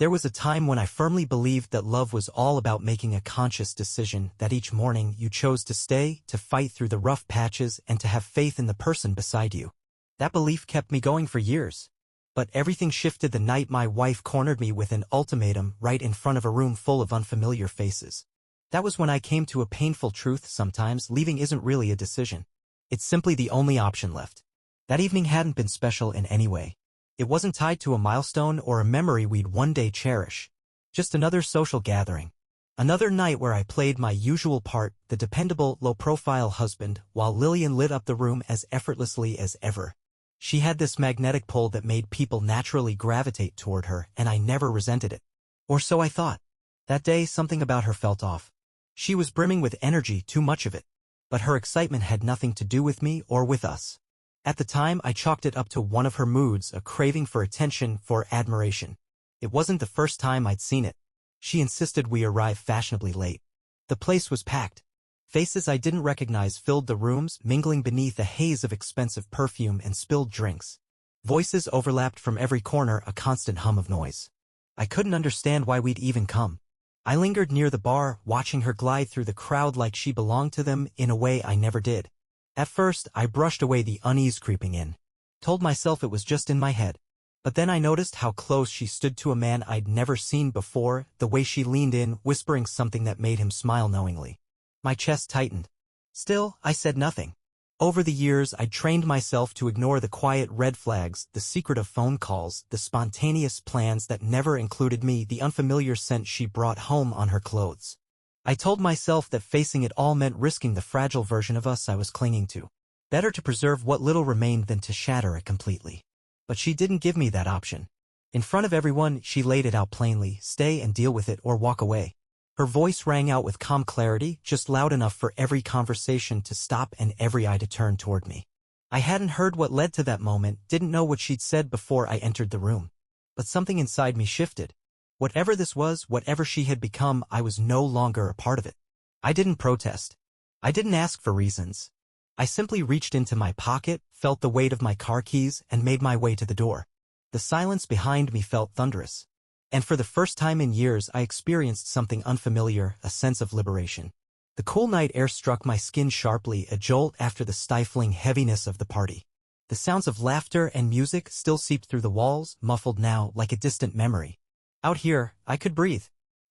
There was a time when I firmly believed that love was all about making a conscious decision, that each morning you chose to stay, to fight through the rough patches, and to have faith in the person beside you. That belief kept me going for years. But everything shifted the night my wife cornered me with an ultimatum right in front of a room full of unfamiliar faces. That was when I came to a painful truth: sometimes leaving isn't really a decision. It's simply the only option left. That evening hadn't been special in any way. It wasn't tied to a milestone or a memory we'd one day cherish. Just another social gathering. Another night where I played my usual part, the dependable, low-profile husband, while Lillian lit up the room as effortlessly as ever. She had this magnetic pull that made people naturally gravitate toward her, and I never resented it. Or so I thought. That day, something about her felt off. She was brimming with energy, too much of it. But her excitement had nothing to do with me or with us. At the time, I chalked it up to one of her moods, a craving for attention, for admiration. It wasn't the first time I'd seen it. She insisted we arrive fashionably late. The place was packed. Faces I didn't recognize filled the rooms, mingling beneath a haze of expensive perfume and spilled drinks. Voices overlapped from every corner, a constant hum of noise. I couldn't understand why we'd even come. I lingered near the bar, watching her glide through the crowd like she belonged to them in a way I never did. At first, I brushed away the unease creeping in. Told myself it was just in my head. But then I noticed how close she stood to a man I'd never seen before, the way she leaned in, whispering something that made him smile knowingly. My chest tightened. Still, I said nothing. Over the years, I'd trained myself to ignore the quiet red flags, the secretive phone calls, the spontaneous plans that never included me, the unfamiliar scent she brought home on her clothes. I told myself that facing it all meant risking the fragile version of us I was clinging to. Better to preserve what little remained than to shatter it completely. But she didn't give me that option. In front of everyone, she laid it out plainly: stay and deal with it or walk away. Her voice rang out with calm clarity, just loud enough for every conversation to stop and every eye to turn toward me. I hadn't heard what led to that moment, didn't know what she'd said before I entered the room. But something inside me shifted. Whatever this was, whatever she had become, I was no longer a part of it. I didn't protest. I didn't ask for reasons. I simply reached into my pocket, felt the weight of my car keys, and made my way to the door. The silence behind me felt thunderous. And for the first time in years, I experienced something unfamiliar, a sense of liberation. The cool night air struck my skin sharply, a jolt after the stifling heaviness of the party. The sounds of laughter and music still seeped through the walls, muffled now like a distant memory. Out here, I could breathe.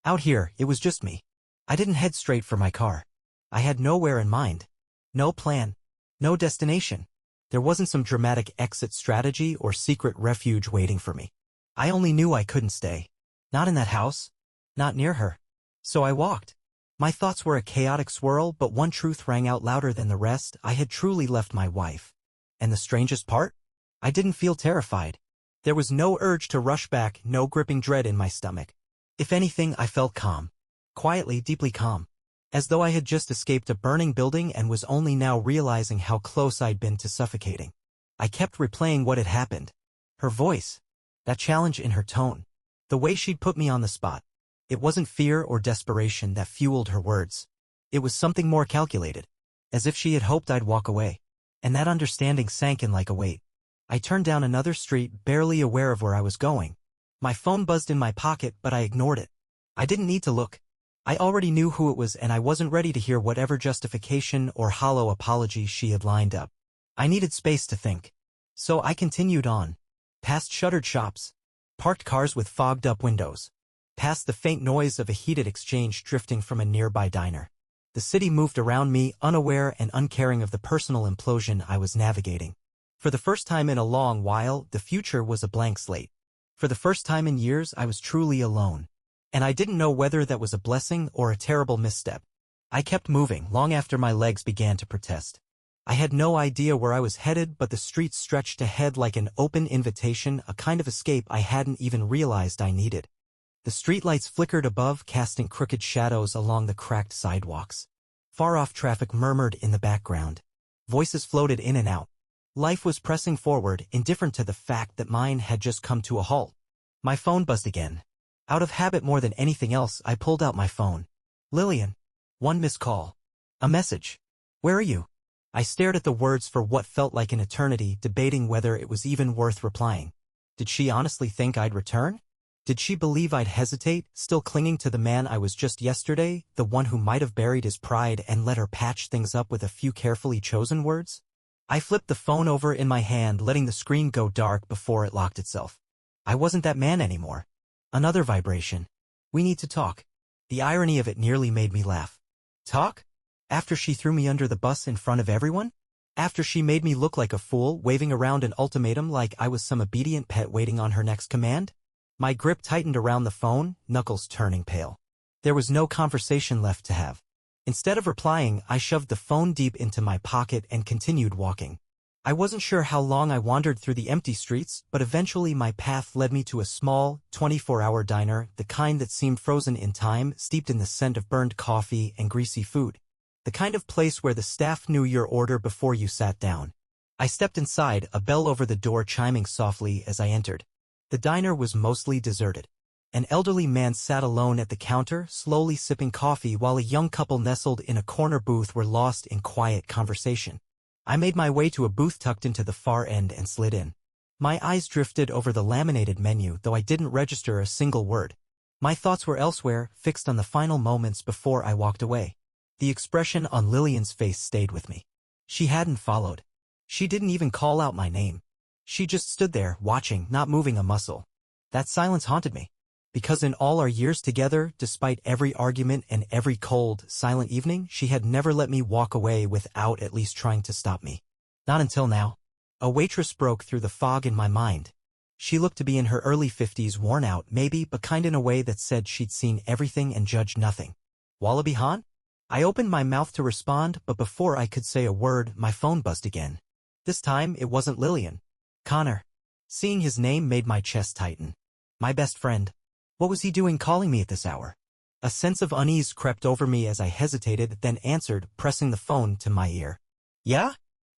Out here, it was just me. I didn't head straight for my car. I had nowhere in mind. No plan. No destination. There wasn't some dramatic exit strategy or secret refuge waiting for me. I only knew I couldn't stay. Not in that house. Not near her. So I walked. My thoughts were a chaotic swirl, but one truth rang out louder than the rest: I had truly left my wife. And the strangest part? I didn't feel terrified. There was no urge to rush back, no gripping dread in my stomach. If anything, I felt calm. Quietly, deeply calm. As though I had just escaped a burning building and was only now realizing how close I'd been to suffocating. I kept replaying what had happened. Her voice. That challenge in her tone. The way she'd put me on the spot. It wasn't fear or desperation that fueled her words. It was something more calculated. As if she had hoped I'd walk away. And that understanding sank in like a weight. I turned down another street, barely aware of where I was going. My phone buzzed in my pocket, but I ignored it. I didn't need to look. I already knew who it was, and I wasn't ready to hear whatever justification or hollow apology she had lined up. I needed space to think. So I continued on. Past shuttered shops. Parked cars with fogged-up windows. Past the faint noise of a heated exchange drifting from a nearby diner. The city moved around me, unaware and uncaring of the personal implosion I was navigating. For the first time in a long while, the future was a blank slate. For the first time in years, I was truly alone. And I didn't know whether that was a blessing or a terrible misstep. I kept moving, long after my legs began to protest. I had no idea where I was headed, but the streets stretched ahead like an open invitation, a kind of escape I hadn't even realized I needed. The streetlights flickered above, casting crooked shadows along the cracked sidewalks. Far-off traffic murmured in the background. Voices floated in and out. Life was pressing forward, indifferent to the fact that mine had just come to a halt. My phone buzzed again. Out of habit more than anything else, I pulled out my phone. Lillian. One missed call. A message. Where are you? I stared at the words for what felt like an eternity, debating whether it was even worth replying. Did she honestly think I'd return? Did she believe I'd hesitate, still clinging to the man I was just yesterday, the one who might have buried his pride and let her patch things up with a few carefully chosen words? I flipped the phone over in my hand, letting the screen go dark before it locked itself. I wasn't that man anymore. Another vibration. We need to talk. The irony of it nearly made me laugh. Talk? After she threw me under the bus in front of everyone? After she made me look like a fool, waving around an ultimatum like I was some obedient pet waiting on her next command? My grip tightened around the phone, knuckles turning pale. There was no conversation left to have. Instead of replying, I shoved the phone deep into my pocket and continued walking. I wasn't sure how long I wandered through the empty streets, but eventually my path led me to a small, 24-hour diner, the kind that seemed frozen in time, steeped in the scent of burned coffee and greasy food. The kind of place where the staff knew your order before you sat down. I stepped inside, a bell over the door chiming softly as I entered. The diner was mostly deserted. An elderly man sat alone at the counter, slowly sipping coffee while a young couple nestled in a corner booth were lost in quiet conversation. I made my way to a booth tucked into the far end and slid in. My eyes drifted over the laminated menu, though I didn't register a single word. My thoughts were elsewhere, fixed on the final moments before I walked away. The expression on Lillian's face stayed with me. She hadn't followed. She didn't even call out my name. She just stood there, watching, not moving a muscle. That silence haunted me. Because in all our years together, despite every argument and every cold, silent evening, she had never let me walk away without at least trying to stop me. Not until now. A waitress broke through the fog in my mind. She looked to be in her early 50s, worn out, maybe, but kind in a way that said she'd seen everything and judged nothing. Wallaby Han? I opened my mouth to respond, but before I could say a word, my phone buzzed again. This time, it wasn't Lillian. Connor. Seeing his name made my chest tighten. My best friend. What was he doing calling me at this hour? A sense of unease crept over me as I hesitated, then answered, pressing the phone to my ear. Yeah?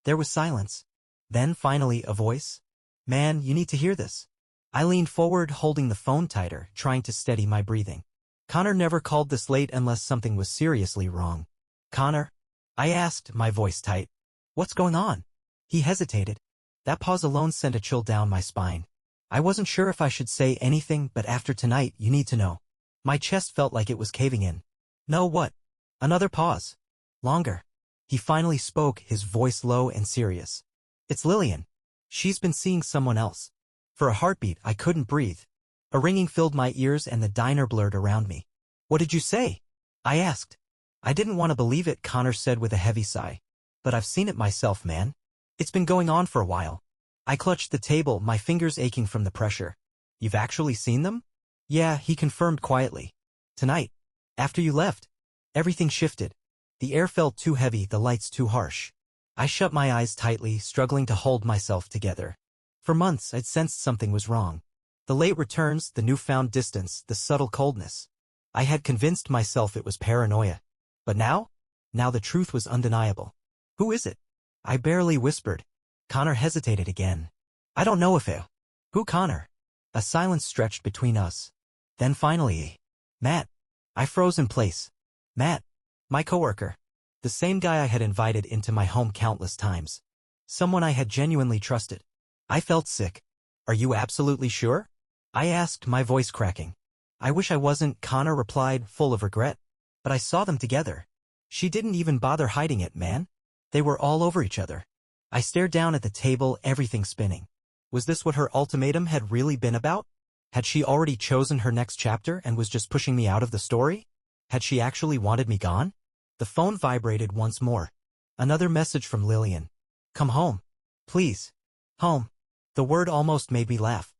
There was silence. Then, finally, a voice. Man, you need to hear this. I leaned forward, holding the phone tighter, trying to steady my breathing. Connor never called this late unless something was seriously wrong. Connor? I asked, my voice tight. What's going on? He hesitated. That pause alone sent a chill down my spine. I wasn't sure if I should say anything, but after tonight, you need to know. My chest felt like it was caving in. No, what? Another pause. Longer. He finally spoke, his voice low and serious. It's Lillian. She's been seeing someone else. For a heartbeat, I couldn't breathe. A ringing filled my ears and the diner blurred around me. What did you say? I asked. I didn't want to believe it, Connor said with a heavy sigh. But I've seen it myself, man. It's been going on for a while. I clutched the table, my fingers aching from the pressure. You've actually seen them? Yeah, he confirmed quietly. Tonight. After you left. Everything shifted. The air felt too heavy, the lights too harsh. I shut my eyes tightly, struggling to hold myself together. For months, I'd sensed something was wrong. The late returns, the newfound distance, the subtle coldness. I had convinced myself it was paranoia. But now? Now the truth was undeniable. Who is it? I barely whispered. Connor hesitated again. I don't know if it. Who, Connor? A silence stretched between us. Then finally, Matt. I froze in place. Matt. My coworker. The same guy I had invited into my home countless times. Someone I had genuinely trusted. I felt sick. Are you absolutely sure? I asked, my voice cracking. I wish I wasn't, Connor replied, full of regret. But I saw them together. She didn't even bother hiding it, man. They were all over each other. I stared down at the table, everything spinning. Was this what her ultimatum had really been about? Had she already chosen her next chapter and was just pushing me out of the story? Had she actually wanted me gone? The phone vibrated once more. Another message from Lillian. Come home. Please. Home. The word almost made me laugh.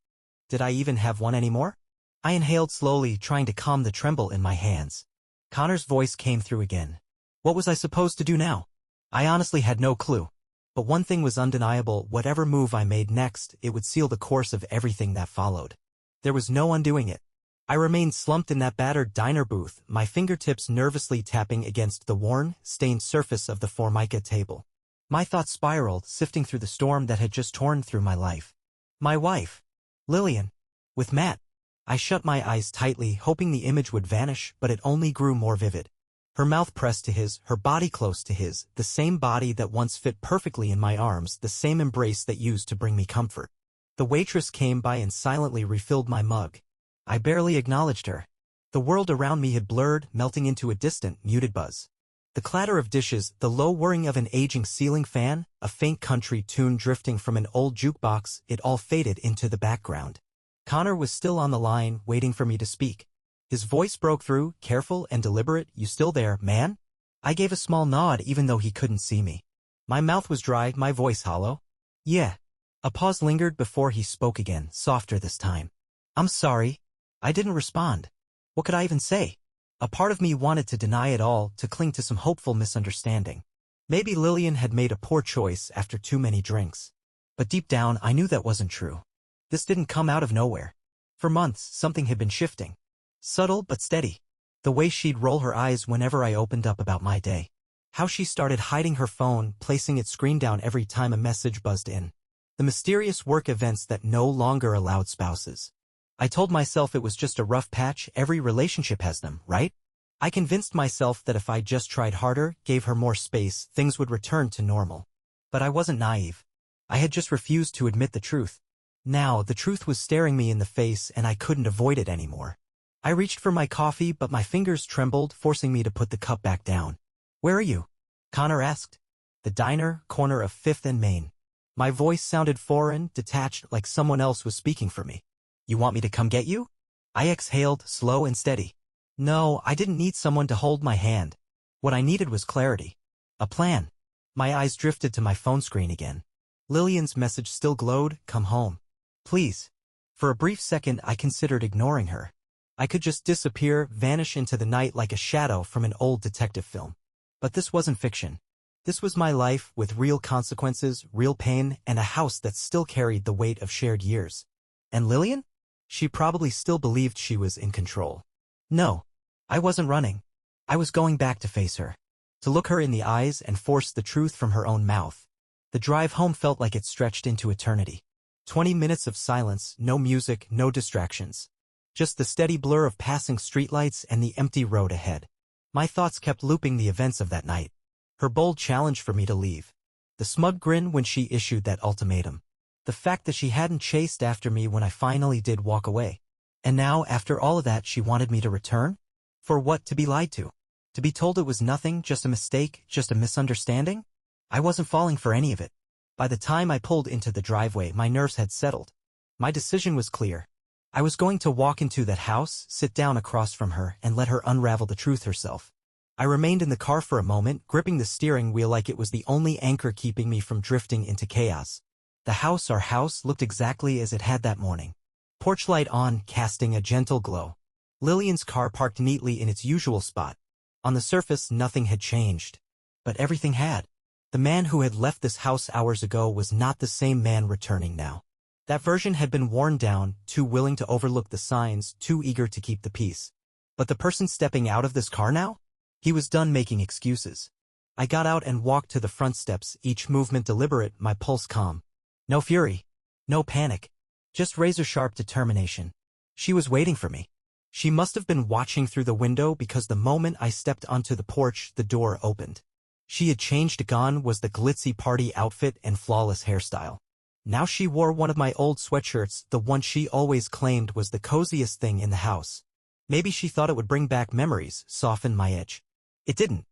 Did I even have one anymore? I inhaled slowly, trying to calm the tremble in my hands. Connor's voice came through again. What was I supposed to do now? I honestly had no clue. But one thing was undeniable, whatever move I made next, it would seal the course of everything that followed. There was no undoing it. I remained slumped in that battered diner booth, my fingertips nervously tapping against the worn, stained surface of the Formica table. My thoughts spiraled, sifting through the storm that had just torn through my life. My wife. Lillian. With Matt. I shut my eyes tightly, hoping the image would vanish, but it only grew more vivid. Her mouth pressed to his, her body close to his, the same body that once fit perfectly in my arms, the same embrace that used to bring me comfort. The waitress came by and silently refilled my mug. I barely acknowledged her. The world around me had blurred, melting into a distant, muted buzz. The clatter of dishes, the low whirring of an aging ceiling fan, a faint country tune drifting from an old jukebox, it all faded into the background. Connor was still on the line, waiting for me to speak. His voice broke through, careful and deliberate. "You still there, man?" I gave a small nod even though he couldn't see me. My mouth was dry, my voice hollow. "Yeah." A pause lingered before he spoke again, softer this time. "I'm sorry." I didn't respond. What could I even say? A part of me wanted to deny it all, to cling to some hopeful misunderstanding. Maybe Lillian had made a poor choice after too many drinks. But deep down, I knew that wasn't true. This didn't come out of nowhere. For months, something had been shifting. Subtle but steady. The way she'd roll her eyes whenever I opened up about my day. How she started hiding her phone, placing its screen down every time a message buzzed in. The mysterious work events that no longer allowed spouses. I told myself it was just a rough patch. Every relationship has them, right? I convinced myself that if I just tried harder, gave her more space, things would return to normal. But I wasn't naive. I had just refused to admit the truth. Now, the truth was staring me in the face and I couldn't avoid it anymore. I reached for my coffee, but my fingers trembled, forcing me to put the cup back down. "Where are you?" Connor asked. "The diner, corner of 5th and Main." My voice sounded foreign, detached, like someone else was speaking for me. "You want me to come get you?" I exhaled, slow and steady. No, I didn't need someone to hold my hand. What I needed was clarity. A plan. My eyes drifted to my phone screen again. Lillian's message still glowed, "Come home. Please." For a brief second, I considered ignoring her. I could just disappear, vanish into the night like a shadow from an old detective film. But this wasn't fiction. This was my life, with real consequences, real pain, and a house that still carried the weight of shared years. And Lillian? She probably still believed she was in control. No, I wasn't running. I was going back to face her. To look her in the eyes and force the truth from her own mouth. The drive home felt like it stretched into eternity. 20 minutes of silence, no music, no distractions. Just the steady blur of passing streetlights and the empty road ahead. My thoughts kept looping the events of that night. Her bold challenge for me to leave. The smug grin when she issued that ultimatum. The fact that she hadn't chased after me when I finally did walk away. And now, after all of that, she wanted me to return? For what? To be lied to? To be told it was nothing, just a mistake, just a misunderstanding? I wasn't falling for any of it. By the time I pulled into the driveway, my nerves had settled. My decision was clear. I was going to walk into that house, sit down across from her, and let her unravel the truth herself. I remained in the car for a moment, gripping the steering wheel like it was the only anchor keeping me from drifting into chaos. The house, our house, looked exactly as it had that morning. Porch light on, casting a gentle glow. Lillian's car parked neatly in its usual spot. On the surface, nothing had changed. But everything had. The man who had left this house hours ago was not the same man returning now. That version had been worn down, too willing to overlook the signs, too eager to keep the peace. But the person stepping out of this car now? He was done making excuses. I got out and walked to the front steps, each movement deliberate, my pulse calm. No fury. No panic. Just razor-sharp determination. She was waiting for me. She must have been watching through the window because the moment I stepped onto the porch, the door opened. She had changed. Gone was the glitzy party outfit and flawless hairstyle. Now she wore one of my old sweatshirts, the one she always claimed was the coziest thing in the house. Maybe she thought it would bring back memories, soften my edge. It didn't.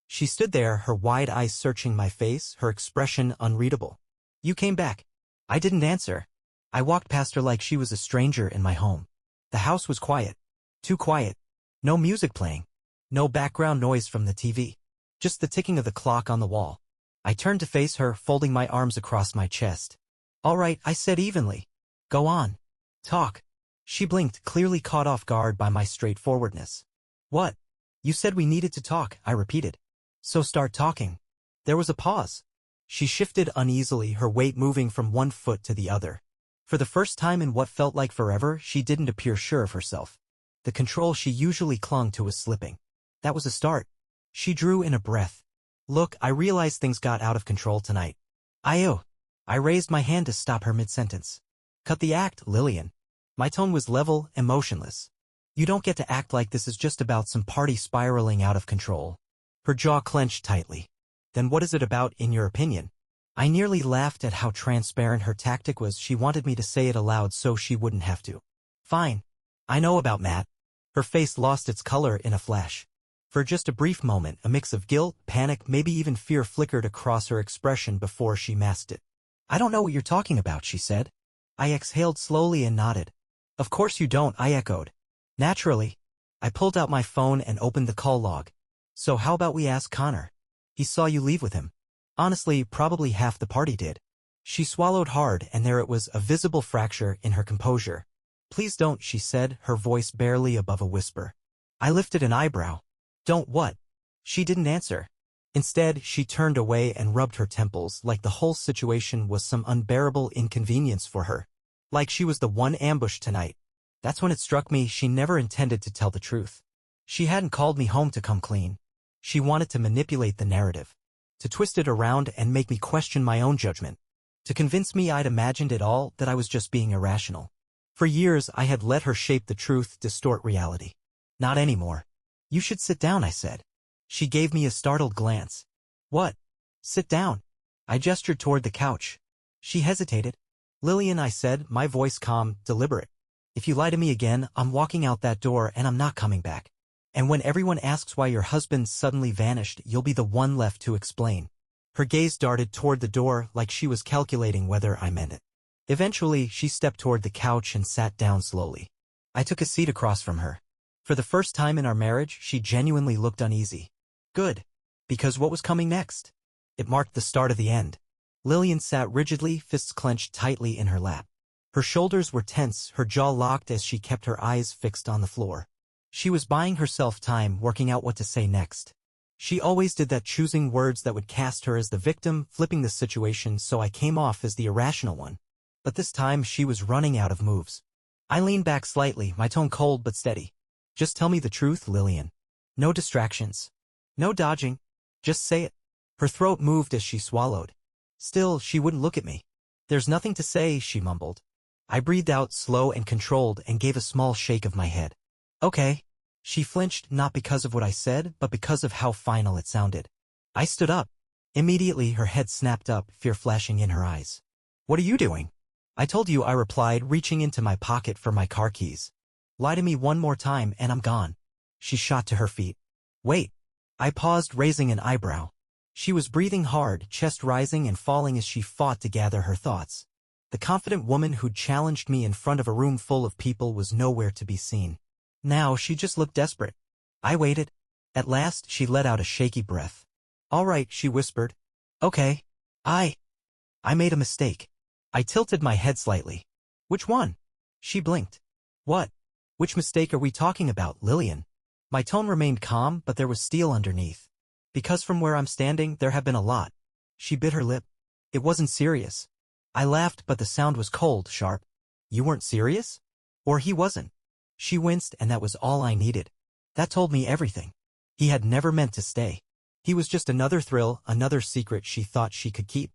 She stood there, her wide eyes searching my face, her expression unreadable. "You came back." I didn't answer. I walked past her like she was a stranger in my home. The house was quiet. Too quiet. No music playing. No background noise from the TV. Just the ticking of the clock on the wall. I turned to face her, folding my arms across my chest. "All right," I said evenly. "Go on. Talk." She blinked, clearly caught off guard by my straightforwardness. "What?" "You said we needed to talk," I repeated. "So start talking." There was a pause. She shifted uneasily, her weight moving from one foot to the other. For the first time in what felt like forever, she didn't appear sure of herself. The control she usually clung to was slipping. That was a start. She drew in a breath. "Look, I realize things got out of control tonight." I raised my hand to stop her mid-sentence. "Cut the act, Lillian." My tone was level, emotionless. "You don't get to act like this is just about some party spiraling out of control." Her jaw clenched tightly. "Then what is it about, in your opinion?" I nearly laughed at how transparent her tactic was. She wanted me to say it aloud so she wouldn't have to. "Fine. I know about Matt. Her face lost its color in a flash. For just a brief moment, a mix of guilt, panic, maybe even fear flickered across her expression before she masked it. I don't know what you're talking about, she said. I exhaled slowly and nodded. Of course you don't, I echoed. Naturally. I pulled out my phone and opened the call log. So how about we ask Connor? He saw you leave with him. Honestly, probably half the party did. She swallowed hard, and there it was, a visible fracture in her composure. Please don't, she said, her voice barely above a whisper. I lifted an eyebrow. Don't what? She didn't answer. Instead, she turned away and rubbed her temples like the whole situation was some unbearable inconvenience for her. Like she was the one ambushed tonight. That's when it struck me she never intended to tell the truth. She hadn't called me home to come clean. She wanted to manipulate the narrative. To twist it around and make me question my own judgment. To convince me I'd imagined it all, that I was just being irrational. For years I had let her shape the truth, distort reality. Not anymore. You should sit down, I said. She gave me a startled glance. What? Sit down. I gestured toward the couch. She hesitated. Lillian, I said, my voice calm, deliberate. If you lie to me again, I'm walking out that door and I'm not coming back. And when everyone asks why your husband suddenly vanished, you'll be the one left to explain. Her gaze darted toward the door like she was calculating whether I meant it. Eventually, she stepped toward the couch and sat down slowly. I took a seat across from her. For the first time in our marriage, she genuinely looked uneasy. Good. Because what was coming next? It marked the start of the end. Lillian sat rigidly, fists clenched tightly in her lap. Her shoulders were tense, her jaw locked as she kept her eyes fixed on the floor. She was buying herself time, working out what to say next. She always did that, choosing words that would cast her as the victim, flipping the situation so I came off as the irrational one. But this time she was running out of moves. I leaned back slightly, my tone cold but steady. Just tell me the truth, Lillian. No distractions. No dodging. Just say it. Her throat moved as she swallowed. Still, she wouldn't look at me. There's nothing to say, she mumbled. I breathed out slow and controlled and gave a small shake of my head. Okay. She flinched, not because of what I said, but because of how final it sounded. I stood up. Immediately her head snapped up, fear flashing in her eyes. What are you doing? I told you, I replied, reaching into my pocket for my car keys. Lie to me one more time and I'm gone. She shot to her feet. Wait. I paused, raising an eyebrow. She was breathing hard, chest rising and falling as she fought to gather her thoughts. The confident woman who'd challenged me in front of a room full of people was nowhere to be seen. Now she just looked desperate. I waited. At last she let out a shaky breath. All right, she whispered. Okay. I made a mistake. I tilted my head slightly. Which one? She blinked. What? Which mistake are we talking about, Lillian? My tone remained calm, but there was steel underneath. Because from where I'm standing, there have been a lot. She bit her lip. It wasn't serious. I laughed, but the sound was cold, sharp. You weren't serious? Or he wasn't. She winced, and that was all I needed. That told me everything. He had never meant to stay. He was just another thrill, another secret she thought she could keep.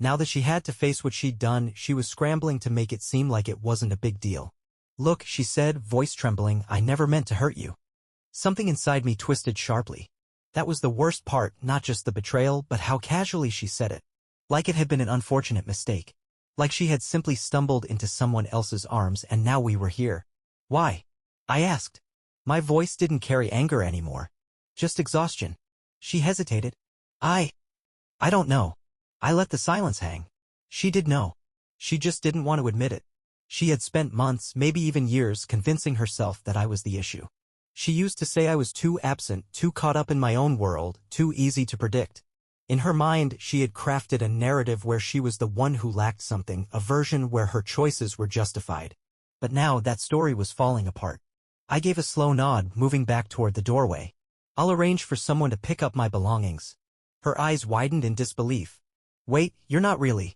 Now that she had to face what she'd done, she was scrambling to make it seem like it wasn't a big deal. Look, she said, voice trembling, I never meant to hurt you. Something inside me twisted sharply. That was the worst part, not just the betrayal, but how casually she said it. Like it had been an unfortunate mistake. Like she had simply stumbled into someone else's arms and now we were here. Why? I asked. My voice didn't carry anger anymore. Just exhaustion. She hesitated. I don't know. I let the silence hang. She did know. She just didn't want to admit it. She had spent months, maybe even years, convincing herself that I was the issue. She used to say I was too absent, too caught up in my own world, too easy to predict. In her mind, she had crafted a narrative where she was the one who lacked something, a version where her choices were justified. But now that story was falling apart. I gave a slow nod, moving back toward the doorway. I'll arrange for someone to pick up my belongings. Her eyes widened in disbelief. Wait, you're not really.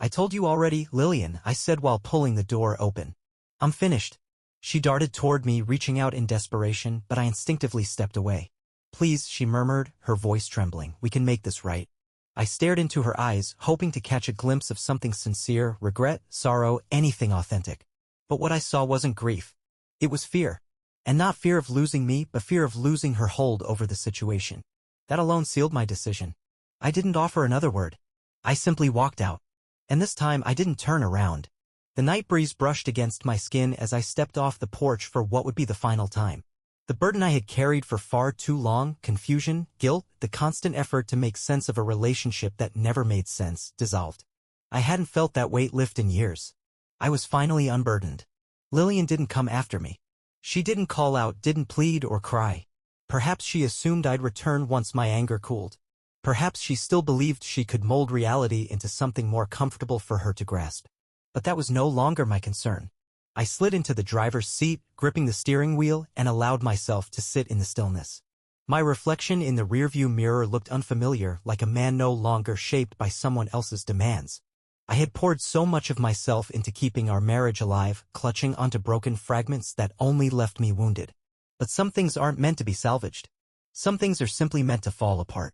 I told you already, Lillian, I said while pulling the door open. I'm finished. She darted toward me, reaching out in desperation, but I instinctively stepped away. Please, she murmured, her voice trembling, we can make this right. I stared into her eyes, hoping to catch a glimpse of something sincere, regret, sorrow, anything authentic. But what I saw wasn't grief. It was fear. And not fear of losing me, but fear of losing her hold over the situation. That alone sealed my decision. I didn't offer another word. I simply walked out. And this time I didn't turn around. The night breeze brushed against my skin as I stepped off the porch for what would be the final time. The burden I had carried for far too long, confusion, guilt, the constant effort to make sense of a relationship that never made sense, dissolved. I hadn't felt that weight lift in years. I was finally unburdened. Lillian didn't come after me. She didn't call out, didn't plead or cry. Perhaps she assumed I'd return once my anger cooled. Perhaps she still believed she could mold reality into something more comfortable for her to grasp. But that was no longer my concern. I slid into the driver's seat, gripping the steering wheel, and allowed myself to sit in the stillness. My reflection in the rearview mirror looked unfamiliar, like a man no longer shaped by someone else's demands. I had poured so much of myself into keeping our marriage alive, clutching onto broken fragments that only left me wounded. But some things aren't meant to be salvaged. Some things are simply meant to fall apart.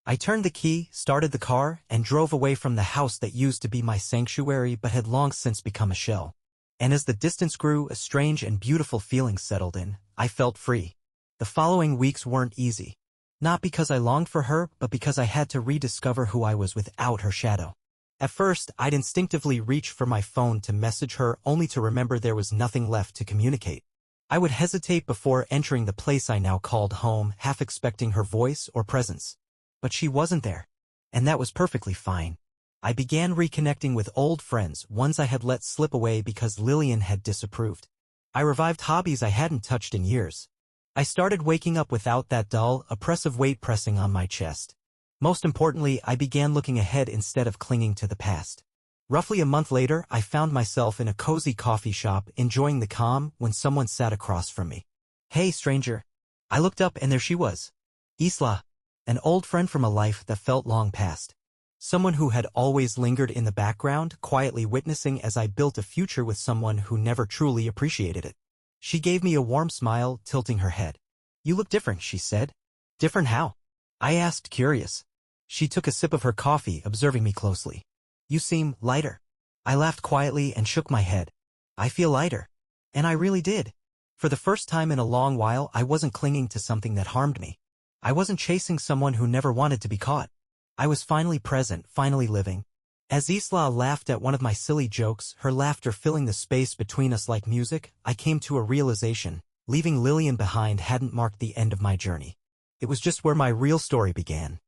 I turned the key, started the car, and drove away from the house that used to be my sanctuary but had long since become a shell. And as the distance grew, a strange and beautiful feeling settled in. I felt free. The following weeks weren't easy. Not because I longed for her, but because I had to rediscover who I was without her shadow. At first, I'd instinctively reach for my phone to message her, only to remember there was nothing left to communicate. I would hesitate before entering the place I now called home, half expecting her voice or presence. But she wasn't there. And that was perfectly fine. I began reconnecting with old friends, ones I had let slip away because Lillian had disapproved. I revived hobbies I hadn't touched in years. I started waking up without that dull, oppressive weight pressing on my chest. Most importantly, I began looking ahead instead of clinging to the past. Roughly a month later, I found myself in a cozy coffee shop, enjoying the calm, when someone sat across from me. "Hey, stranger." I looked up and there she was. Isla, an old friend from a life that felt long past. Someone who had always lingered in the background, quietly witnessing as I built a future with someone who never truly appreciated it. She gave me a warm smile, tilting her head. "You look different," she said. "Different how?" I asked, curious. She took a sip of her coffee, observing me closely. "You seem lighter." I laughed quietly and shook my head. "I feel lighter." And I really did. For the first time in a long while, I wasn't clinging to something that harmed me. I wasn't chasing someone who never wanted to be caught. I was finally present, finally living. As Isla laughed at one of my silly jokes, her laughter filling the space between us like music, I came to a realization. Leaving Lillian behind hadn't marked the end of my journey. It was just where my real story began.